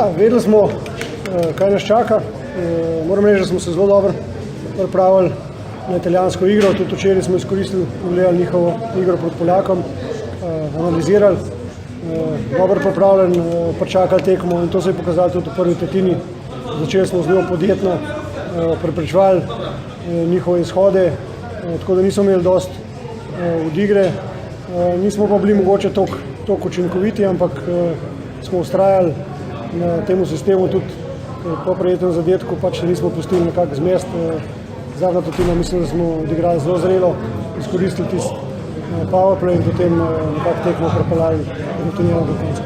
Ja, vedeli smo, kaj nas čaka. Moram reči, da smo se zelo dobro pripravili na italijansko igro. Tudi včeraj smo izkoristili, gledali njihovo igro proti Poljakom, analizirali, dobro pripravljen, pričakali tekmo in to se je pokazalo tudi v prvi tretjini. Začeli smo zelo podjetno, preprečevali njihove izhode, tako da nismo imeli dosti od igre. Nismo pa bili mogoče toliko učinkoviti, ampak smo ustrajali na temu sistemu tudi po prejetem zadetku, pač nismo pustili nekako zmest. Zadnja tretjina mislim, da smo odigrali zelo zrelo, izkoristili tisti powerplay in potem nekako tekmo prepeljali rutinirano do konca.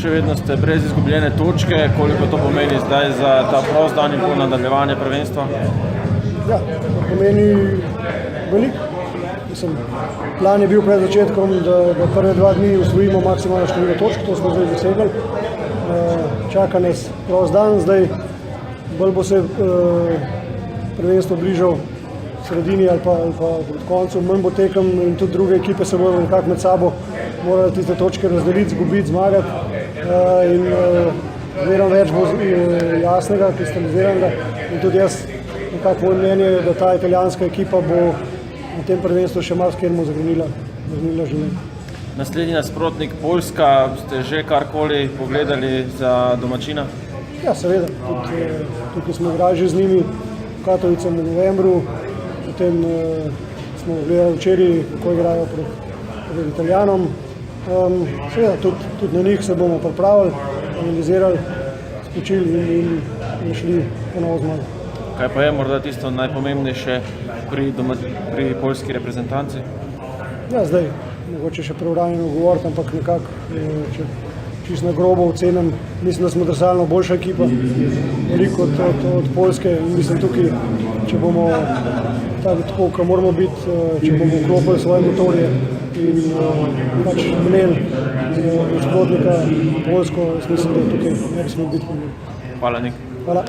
Še vedno ste brez izgubljene točke, koliko to pomeni zdaj za ta prost dan in po nadaljevanje prvenstva? Ja, to pomeni veliko. Plan je bil pred začetkom, da prve 2 dni osvojimo maksimalno število točk, to smo zdaj dosegli. Čaka nas prost dan, zdaj bolj bo se prvenstvo bližal sredini ali pa pred koncu, manj bo tekem in tudi druge ekipe se bodo nekako med sabo morali tiste točke razdeliti, zgubiti, zmagati in vedno več bo jasnega, kristaliziranega in tudi jaz nekako moje mnenje, da ta italijanska ekipa bo na tem prvenstvu še marsikjermu zagrnila življenje. Naslednji nasprotnik Poljska, ste že karkoli pogledali za domačina? Ja, seveda. Tukaj smo igrali že z njimi v Katovicah v novembru, potem smo gledali včeraj, kako igrajo proti Italijanom. Seveda, tudi na njih se bomo pripravili, analizirali, spočili in šli po novo zmago. Kaj pa je morda tisto najpomembnejše pri poljski reprezentanci? Ja, zdaj, mogoče še preuranjeno govoriti, ampak nekako, če čisto na grobo ocenim, mislim, da smo drsalno boljša ekipa, veliko od Poljske in mislim tukaj, če bomo tako, kot moramo biti, če bomo vklopili svoje motorje in pač imeli nasprotnika Poljsko, mislim, da tukaj ne bi smeli biti problem. Hvala, Nik. Hvala.